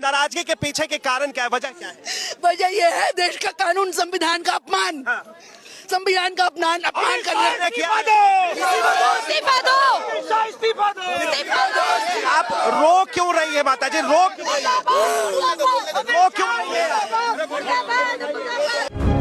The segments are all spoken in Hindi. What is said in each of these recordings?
नाराजगी के पीछे के कारण क्या है, वजह क्या है? वजह यह है देश का कानून, संविधान का अपमान, संविधान का अपमान करने आप रो क्यों रही है माता जी, रो क्यों रही है?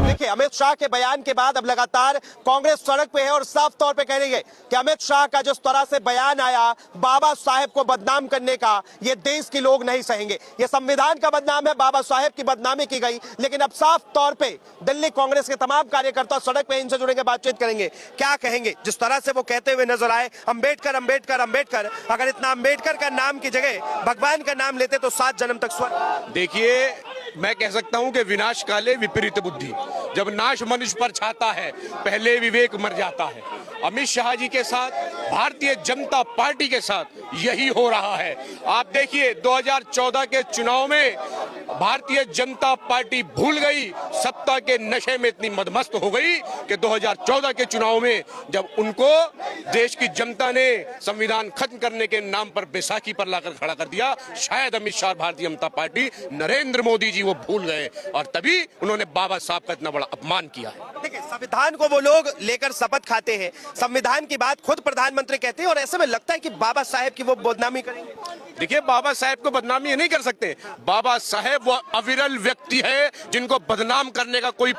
देखिए, अमित शाह के बयान के बाद अब लगातार कांग्रेस सड़क पे है और साफ तौर पे कह रही है कि अमित शाह का जिस तरह से बयान आया बाबा साहेब को बदनाम करने का, ये देश के लोग नहीं सहेंगे। ये संविधान का बदनाम है, बाबा साहेब की बदनामी की गई। लेकिन अब साफ तौर पे दिल्ली कांग्रेस के तमाम कार्यकर्ता सड़क पे, इनसे जुड़ेंगे, बातचीत करेंगे, क्या कहेंगे। जिस तरह से वो कहते हुए नजर आए, अम्बेडकर अम्बेडकर अम्बेडकर, अगर इतना अम्बेडकर का नाम की जगह भगवान का नाम लेते तो 7 जन्म तक स्वर्ग। देखिए, मैं कह सकता हूं कि विनाश काले विपरीत बुद्धि, जब नाश मनुष्य पर छाता है पहले विवेक मर जाता है। अमित शाह जी के साथ, भारतीय जनता पार्टी के साथ यही हो रहा है। आप देखिए 2014 के चुनाव में भारतीय जनता पार्टी भूल गई, सत्ता के नशे में इतनी मदमस्त हो गई कि 2014 के चुनाव में जब उनको देश की जनता ने संविधान खत्म करने के नाम पर बैसाखी पर लाकर खड़ा कर दिया, शायद अमित शाह, भारतीय जनता पार्टी, नरेंद्र मोदी जी वो भूल गए और तभी उन्होंने बाबा साहब का इतना बड़ा अपमान किया है। देखिए, संविधान को वो लोग लेकर शपथ खाते हैं, संविधान की बात खुद प्रधानमंत्री कहते हैं और ऐसे में लगता है कि बाबा साहेब की वो बदनामी करेंगे। देखिए, बाबा साहेब को बदनामी नहीं कर सकते। बाबा साहेब वो अविरल व्यक्ति है जिनको बदनाम करने का कोई,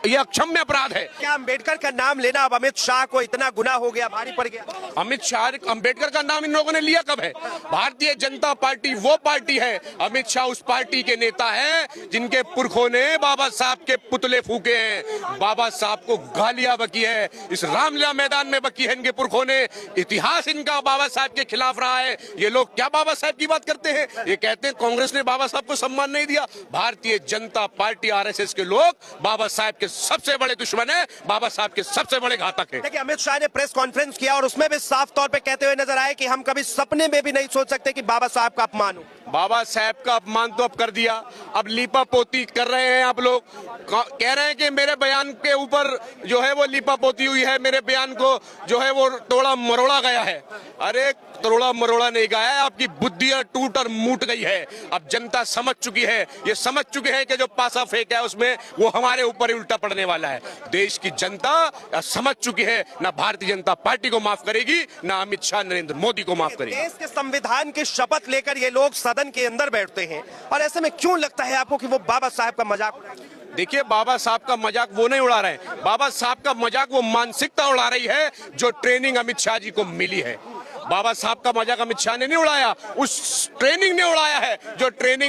यह अक्षम्य अपराध है। क्या अम्बेडकर का नाम लेना अब अमित शाह को इतना गुनाह हो गया, भारी पड़ गया? अमित शाह, अम्बेडकर का नाम इन लोगों ने लिया कब है? भारतीय जनता पार्टी वो पार्टी है, अमित शाह उस पार्टी के नेता हैं जिनके पुरखों ने बाबा साहब के पुतले फूके हैं, बाबा साहब को गालियां बकी है, इस रामलीला मैदान में बकी है इनके पुरखों ने। इतिहास इनका बाबा साहब के खिलाफ रहा है। ये लोग क्या बाबा साहब की बात करते हैं? ये कहते हैं कांग्रेस ने बाबा साहब को सम्मान नहीं दिया। भारतीय जनता पार्टी, आरएसएस के लोग बाबा साहब के सबसे बड़े दुश्मन है, बाबा साहब के सबसे बड़े घातक है। देखिए, अमित शाह ने प्रेस कॉन्फ्रेंस किया और उसमें भी साफ तौर पे कहते हुए नजर आए कि हम कभी सपने में भी नहीं सोच सकते कि बाबा साहब का अपमान हो। बाबा साहब का अपमान तो अब कर दिया, अब लीपा पोती कर रहे हैं। आप लोग कह रहे हैं कि मेरे बयान के ऊपर जो है वो लीपा पोती हुई है, मेरे बयान को जो है वो तोड़ा मरोड़ा गया है। अरे तोड़ा मरोड़ा नहीं गया है, आपकी बुद्धियां टूट और मूट गई है। अब जनता समझ चुकी है, ये समझ चुके हैं कि जो पासा फेंका है उसमें वो हमारे ऊपर ही उल्टा पड़ने वाला है। देश की जनता समझ चुकी है, ना भारतीय जनता पार्टी को माफ करेगी, ना अमित शाह नरेंद्र मोदी को माफ करेगी। देश के संविधान की शपथ लेकर ये लोग सदन के अंदर बैठते हैं और ऐसे में क्यों लगता है आपको कि वो बाबा साहब का मजाक उड़ा रहे हैं? देखिए, बाबा साहब का मजाक वो नहीं उड़ा रहे हैं, बाबा साहब का मजाक वो मानसिकता उड़ा रही है जो ट्रेनिंग अमित शाह जी को मिली है। बाबा साहब का मजाक अमित शाह ने नहीं उड़ाया, उस ट्रेनिंग ने उड़ाया है जो ट्रेनिंग